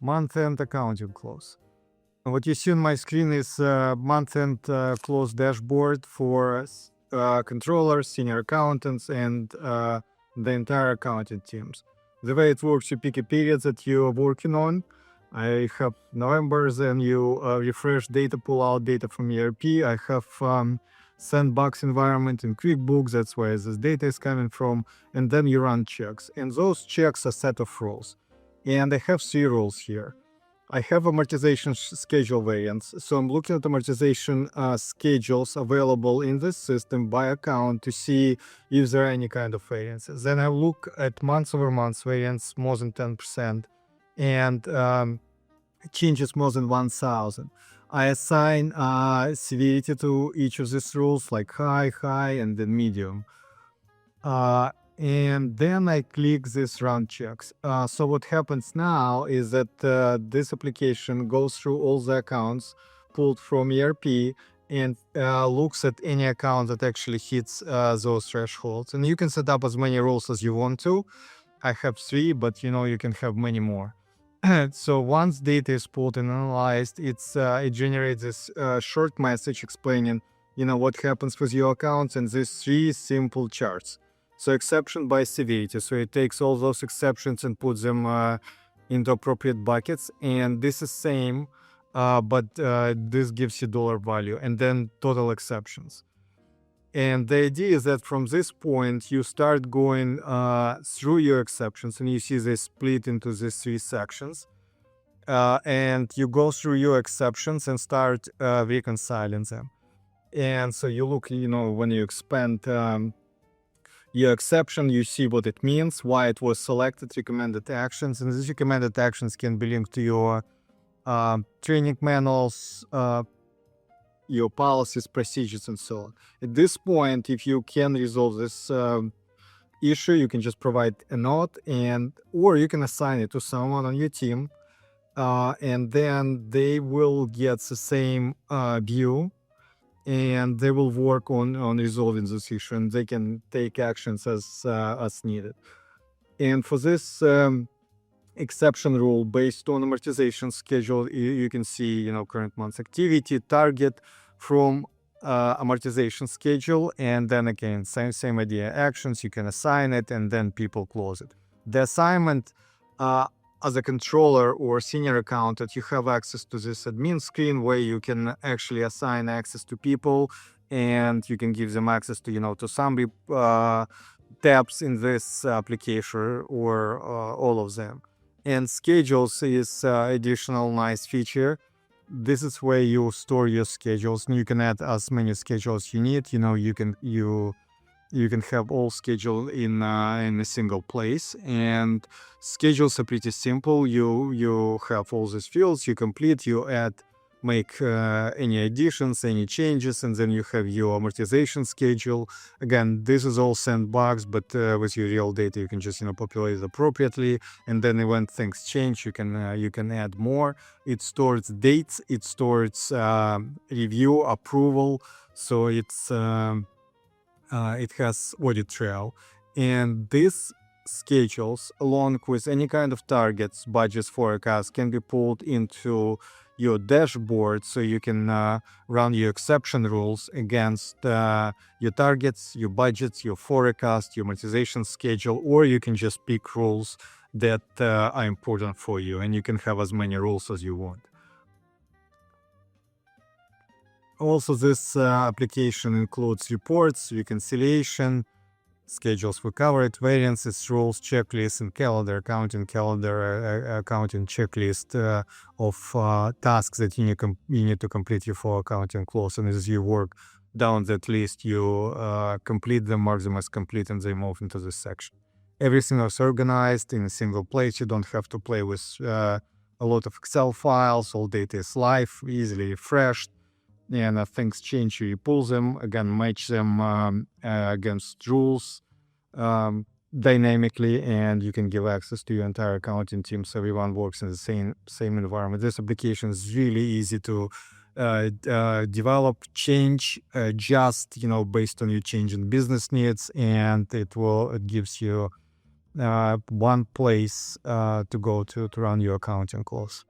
month-end accounting close. And what you see on my screen is month-end close dashboard for controllers, senior accountants, and the entire accounting teams. The way it works, you pick a period that you're working on. I have November, then you refresh data, pull out data from ERP. I have sandbox environment in QuickBooks, that's where this data is coming from, and then you run checks. And those checks are a set of rules. And I have 3 rules here. I have amortization schedule variance. So I'm looking at amortization schedules available in this system by account to see if there are any kind of variances. Then I look at month-over-month variance more than 10% and changes more than 1,000. I assign severity to each of these rules, like high, and then medium. And then I click this run checks. So what happens now is that this application goes through all the accounts pulled from ERP and looks at any account that actually hits those thresholds. And you can set up as many rules as you want to. I have 3, but you can have many more. So once data is pulled and analyzed, it generates this short message explaining what happens with your accounts and these 3 simple charts. So exception by severity. So it takes all those exceptions and puts them into appropriate buckets. And this is same, but this gives you dollar value and then total exceptions. And the idea is that from this point, you start going through your exceptions and you see they split into these 3 sections. And you go through your exceptions and start reconciling them. And so you look, when you expand your exception, you see what it means, why it was selected, recommended actions, and these recommended actions can be linked to your training manuals, your policies, procedures, and so on. At this point, if you can resolve this issue, you can just provide a note, or you can assign it to someone on your team, and then they will get the same view. And they will work on resolving this issue, and they can take actions as needed. And for this exception rule based on amortization schedule, you can see current month's activity, target from amortization schedule, and then again same idea, actions, you can assign it, and then people close it. The assignment as a controller or senior accountant, you have access to this admin screen where you can actually assign access to people, and you can give them access to to some tabs in this application or all of them. And schedules is additional nice feature. This is where you store your schedules, and you can add as many schedules you need. You can have all schedule in a single place, and schedules are pretty simple. You have all these fields, you complete, you add, make any additions, any changes, and then you have your amortization schedule. Again, this is all sandbox, but with your real data, you can just populate it appropriately, and then when things change, you can add more. It stores dates, it stores review, approval, so it's it has audit trail, and these schedules, along with any kind of targets, budgets, forecasts, can be pulled into your dashboard, so you can run your exception rules against your targets, your budgets, your forecast, your amortization schedule, or you can just pick rules that are important for you, and you can have as many rules as you want. Also, this application includes reports, reconciliation, schedules we covered, variances, rules, checklists, and calendar, accounting checklist of tasks that you need to complete before accounting close. And as you work down that list, you complete them, mark them as complete, and they move into this section. Everything is organized in a single place. You don't have to play with a lot of Excel files. All data is live, easily refreshed. And if things change, you pull them, again, match them against rules dynamically, and you can give access to your entire accounting team so everyone works in the same environment. This application is really easy to develop, change, adjust, based on your changing business needs, and it gives you one place to go to run your accounting close.